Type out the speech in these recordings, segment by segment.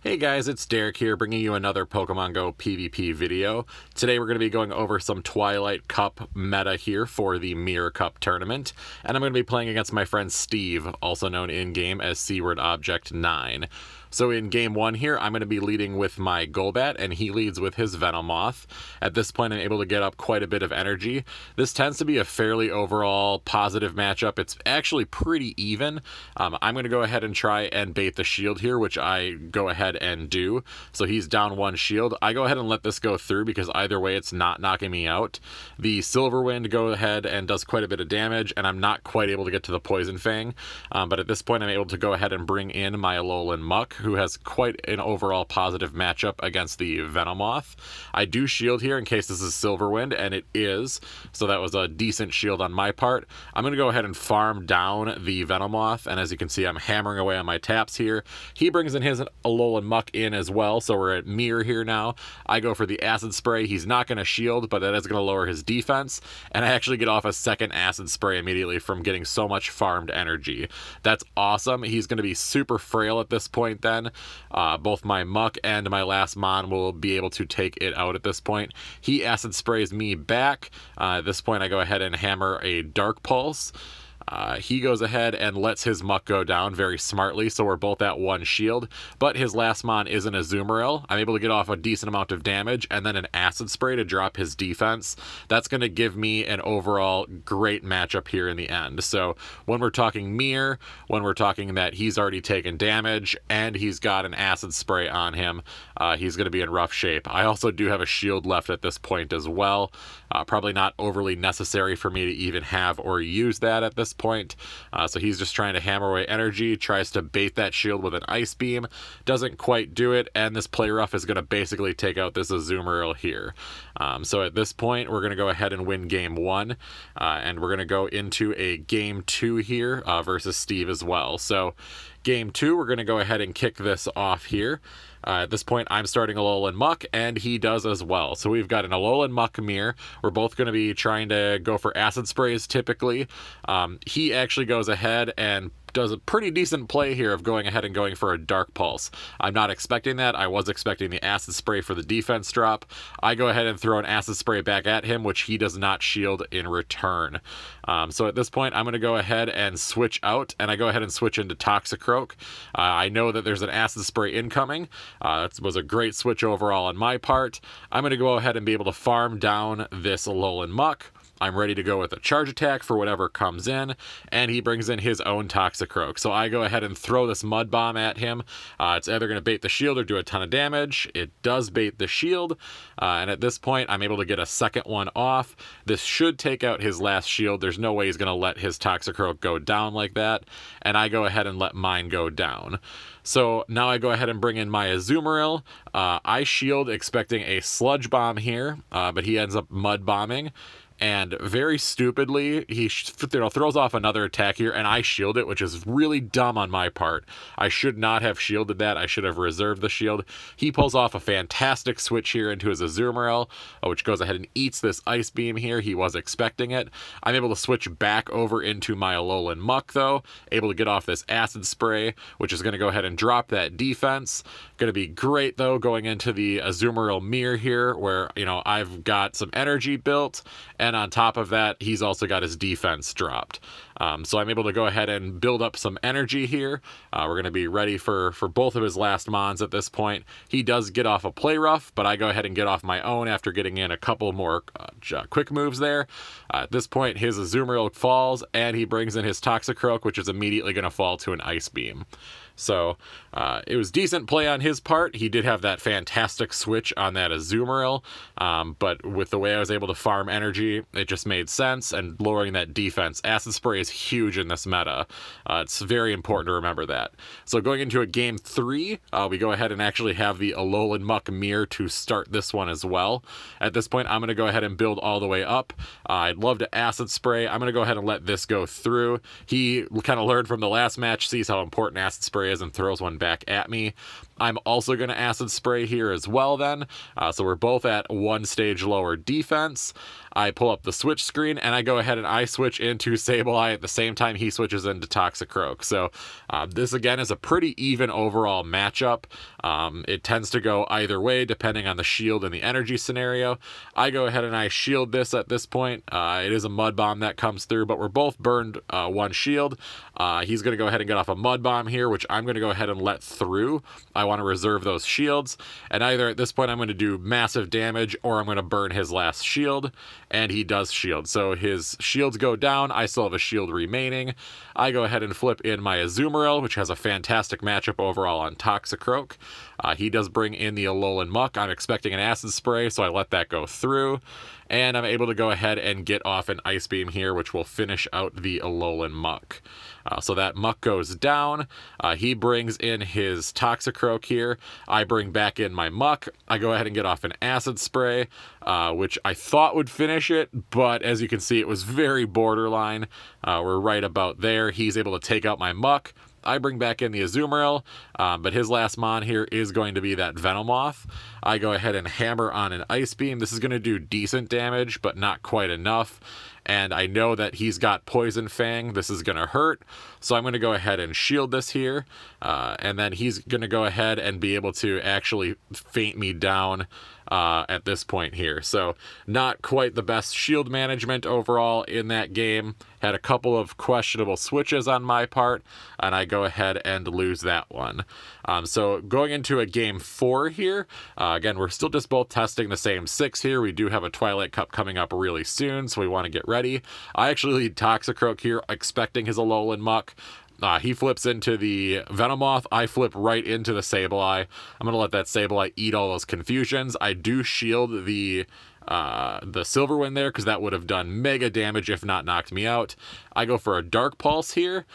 Hey guys, it's Derek here bringing you another Pokemon Go PvP video. Today we're going to be going over some Twilight Cup meta here for the Mirror Cup tournament, and I'm going to be playing against my friend Steve, also known in-game as Seaward Object 9. So in game 1 here, I'm going to be leading with my Golbat, and he leads with his Venomoth. At this point, I'm able to get up quite a bit of energy. This tends to be a fairly overall positive matchup. It's actually pretty even. I'm going to go ahead and try and bait the shield here, which I go ahead and do. So he's down one shield. I go ahead and let this go through because either way, it's not knocking me out. The Silverwind go ahead and does quite a bit of damage, and I'm not quite able to get to the Poison Fang. But at this point, I'm able to go ahead and bring in my Alolan Muck, who has quite an overall positive matchup against the Venomoth. I do shield here in case this is Silverwind, and it is, so that was a decent shield on my part. I'm going to go ahead and farm down the Venomoth, and as you can see, I'm hammering away on my taps here. He brings in his Alolan Muck in as well, so we're at mirror here now. I go for the Acid Spray. He's not going to shield, but that is going to lower his defense, and I actually get off a second Acid Spray immediately from getting so much farmed energy. That's awesome. He's going to be super frail at this point then. Both my Muck and my last Mon will be able to take it out at this point. He Acid Sprays me back. At this point, I go ahead and hammer a Dark Pulse. He goes ahead and lets his Muck go down very smartly, so we're both at one shield, but his last Mon is an Azumarill. I'm able to get off a decent amount of damage, and then an Acid Spray to drop his defense. That's going to give me an overall great matchup here in the end. So when we're talking mirror, when we're talking that he's already taken damage, and he's got an Acid Spray on him, he's going to be in rough shape. I also do have a shield left at this point as well. Probably not overly necessary for me to even have or use that at this point. So he's just trying to hammer away energy, tries to bait that shield with an Ice Beam, doesn't quite do it, and this Play Rough is going to basically take out this Azumarill here. So at this point, we're going to go ahead and win game 1, and we're going to go into a game 2 here versus Steve as well. So game 2, we're going to go ahead and kick this off here. At this point, I'm starting Alolan Muck, and he does as well. So we've got an Alolan Muck mirror. We're both going to be trying to go for Acid Sprays typically. He actually goes ahead and does a pretty decent play here of going ahead and going for a Dark Pulse. I'm not expecting that. I was expecting the Acid Spray for the defense drop. I go ahead and throw an Acid Spray back at him, which he does not shield in return. So at this point, I'm going to go ahead and switch out, and I go ahead and switch into Toxicroak. I know that there's an Acid Spray incoming. That was a great switch overall on my part. I'm going to go ahead and be able to farm down this Alolan Muck. I'm ready to go with a charge attack for whatever comes in, and he brings in his own Toxicroak. So I go ahead and throw this Mud Bomb at him. It's either going to bait the shield or do a ton of damage. It does bait the shield, and at this point, I'm able to get a second one off. This should take out his last shield. There's no way he's going to let his Toxicroak go down like that, and I go ahead and let mine go down. So now I go ahead and bring in my Azumarill. I shield expecting a Sludge Bomb here, but he ends up Mud Bombing. And very stupidly, he throws off another attack here, and I shield it, which is really dumb on my part. I should not have shielded that. I should have reserved the shield. He pulls off a fantastic switch here into his Azumarill, which goes ahead and eats this Ice Beam here. He was expecting it. I'm able to switch back over into my Alolan Muck, though. Able to get off this Acid Spray, which is going to go ahead and drop that defense. Going to be great, though, going into the Azumarill mirror here, where, you know, I've got some energy built, and on top of that, he's also got his defense dropped. So I'm able to go ahead and build up some energy here. We're going to be ready for both of his last Mons at this point. He does get off a Play Rough, but I go ahead and get off my own after getting in a couple more quick moves there. At this point, his Azumarill falls, and he brings in his Toxicroak, which is immediately going to fall to an Ice Beam. So it was decent play on his part. He did have that fantastic switch on that Azumarill, but with the way I was able to farm energy, it just made sense, and lowering that defense. Acid Spray is huge in this meta. It's very important to remember that. So going into a game 3, we go ahead and actually have the Alolan Muck mirror to start this one as well. At this point, I'm going to go ahead and build all the way up. I'd love to Acid Spray. I'm going to go ahead and let this go through. He kind of learned from the last match, sees how important Acid Spray is, and throws one back at me. I'm also going to Acid Spray here as well then. So we're both at 1 stage lower defense. I pull up the switch screen and I go ahead and I switch into Sableye at the same time he switches into Toxicroak. So this again is a pretty even overall matchup. It tends to go either way depending on the shield and the energy scenario. I go ahead and I shield this at this point. It is a Mud Bomb that comes through, but we're both burned 1 shield. He's going to go ahead and get off a Mud Bomb here, which I'm going to go ahead and let through. I want to reserve those shields, and either at this point I'm going to do massive damage or I'm going to burn his last shield, and he does shield. So his shields go down. I still have a shield remaining. I go ahead and flip in my Azumarill, which has a fantastic matchup overall on Toxicroak. He does bring in the Alolan Muck. I'm expecting an Acid Spray, so I let that go through. And I'm able to go ahead and get off an Ice Beam here, which will finish out the Alolan Muck. So that Muck goes down. He brings in his Toxicroak here. I bring back in my Muck. I go ahead and get off an Acid Spray, which I thought would finish it, but as you can see, it was very borderline. We're right about there. He's able to take out my Muck. I bring back in the Azumarill, but his last mon here is going to be that Venomoth. I go ahead and hammer on an Ice Beam. This is going to do decent damage, but not quite enough. And I know that he's got Poison Fang. This is going to hurt. So I'm going to go ahead and shield this here. And then he's going to go ahead and be able to actually faint me down at this point here. So not quite the best shield management overall in that game. Had a couple of questionable switches on my part, and I go ahead and lose that one. So going into a game 4 here, again, we're still just both testing the same 6 here. We do have a Twilight Cup coming up really soon, so we want to get ready. I actually lead Toxicroak here, expecting his Alolan Muck. He flips into the Venomoth. I flip right into the Sableye. I'm going to let that Sableye eat all those confusions. I do shield the Silverwind there because that would have done mega damage if not knocked me out. I go for a Dark Pulse here.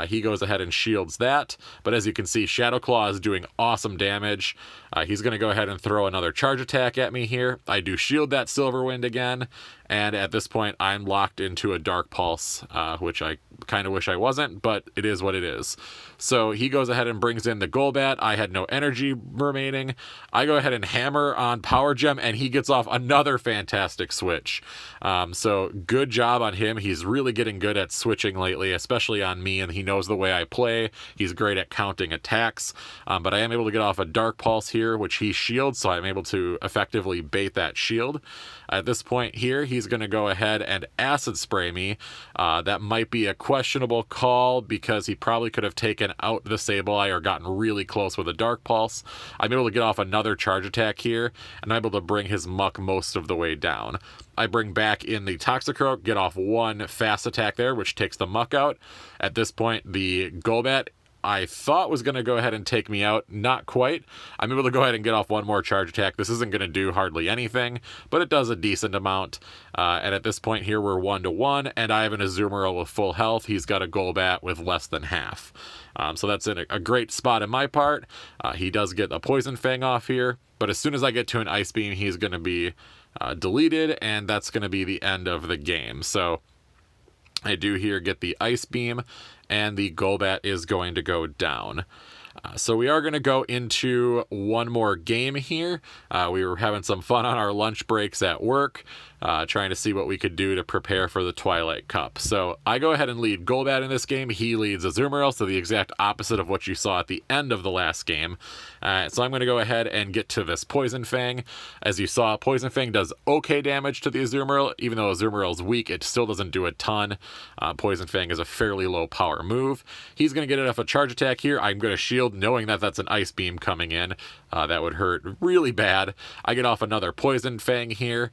He goes ahead and shields that. But as you can see, Shadow Claw is doing awesome damage. He's going to go ahead and throw another charge attack at me here. I do shield that Silverwind again. And at this point, I'm locked into a Dark Pulse, which I kind of wish I wasn't, but it is what it is. So he goes ahead and brings in the Golbat. I had no energy remaining. I go ahead and hammer on Power Gem, and he gets off another fantastic switch. So good job on him. He's really getting good at switching lately, especially on me, and he knows the way I play. He's great at counting attacks, but I am able to get off a Dark Pulse here, which he shields, so I'm able to effectively bait that shield. At this point here, he's going to go ahead and Acid Spray me. That might be a questionable call because he probably could have taken out the Sableye or gotten really close with a Dark Pulse. I'm able to get off another charge attack here, and I'm able to bring his Muck most of the way down. I bring back in the Toxicroak, get off one fast attack there, which takes the Muck out. At this point, the Golbat I thought was going to go ahead and take me out. Not quite. I'm able to go ahead and get off one more charge attack. This isn't going to do hardly anything, but it does a decent amount. And at this point here, we're 1-1, and I have an Azumarill with full health. He's got a Golbat with less than half. So that's in a great spot in my part. He does get a Poison Fang off here, but as soon as I get to an Ice Beam, he's going to be deleted, and that's going to be the end of the game. So I do here get the Ice Beam, and the Golbat is going to go down. So we are going to go into one more game here. We were having some fun on our lunch breaks at work, trying to see what we could do to prepare for the Twilight Cup. So I go ahead and lead Golbat in this game. He leads Azumarill, so the exact opposite of what you saw at the end of the last game. So I'm going to go ahead and get to this Poison Fang. As you saw, Poison Fang does okay damage to the Azumarill. Even though Azumarill's weak, it still doesn't do a ton. Poison Fang is a fairly low power move. He's going to get it off a charge attack here. I'm going to shield, knowing that that's an Ice Beam coming in. That would hurt really bad. I get off another Poison Fang here.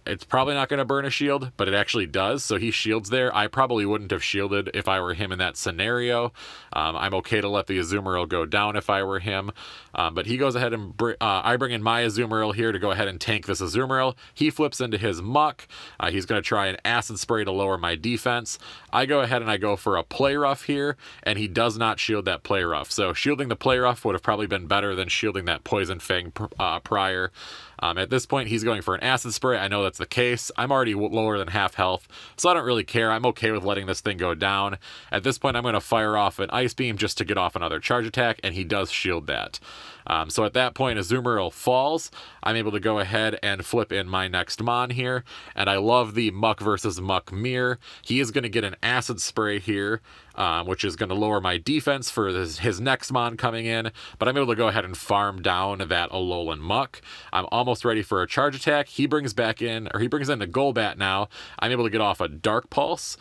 It's probably not going to burn a shield, but it actually does, so he shields there. I probably wouldn't have shielded if I were him in that scenario. I'm okay to let the Azumarill go down if I were him, but he goes ahead and I bring in my Azumarill here to go ahead and tank this Azumarill. He flips into his Muck. He's going to try an Acid Spray to lower my defense. I go ahead and I go for a Play Rough here, and he does not shield that Play Rough, so shielding the Play Rough would have probably been better than shielding that Poison Fang prior. At this point, he's going for an Acid Spray. I know that's the case. I'm already lower than half health, so I don't really care. I'm okay with letting this thing go down. At this point, I'm going to fire off an Ice Beam just to get off another charge attack, and he does shield that. So at that point, Azumarill falls. I'm able to go ahead and flip in my next Mon here, and I love the Muck versus Muck mirror. He is going to get an Acid Spray here, which is going to lower my defense for his next Mon coming in, but I'm able to go ahead and farm down that Alolan Muck. I'm almost ready for a charge attack. He brings in the Golbat now. I'm able to get off a Dark Pulse.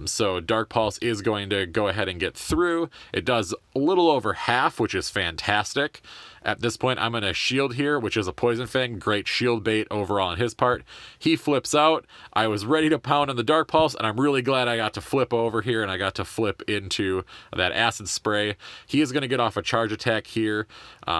So Dark Pulse is going to go ahead and get through. It does a little over half, which is fantastic. At this point, I'm going to shield here, which is a Poison Fang. Great shield bait overall on his part. He flips out. I was ready to pound on the Dark Pulse, and I'm really glad I got to flip over here, and I got to flip into that Acid Spray. He is going to get off a charge attack here,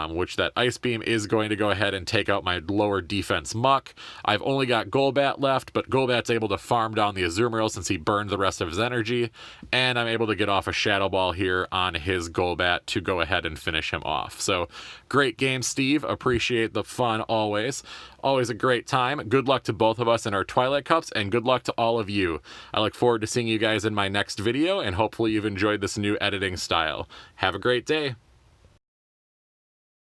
which that Ice Beam is going to go ahead and take out my lower defense Muck. I've only got Golbat left, but Golbat's able to farm down the Azumarill since he burned the rest of his energy, and I'm able to get off a Shadow Ball here on his Golbat to go ahead and finish him off. So great game, Steve. Appreciate the fun always. Always a great time. Good luck to both of us in our Twilight Cups, and good luck to all of you. I look forward to seeing you guys in my next video, and hopefully you've enjoyed this new editing style. Have a great day.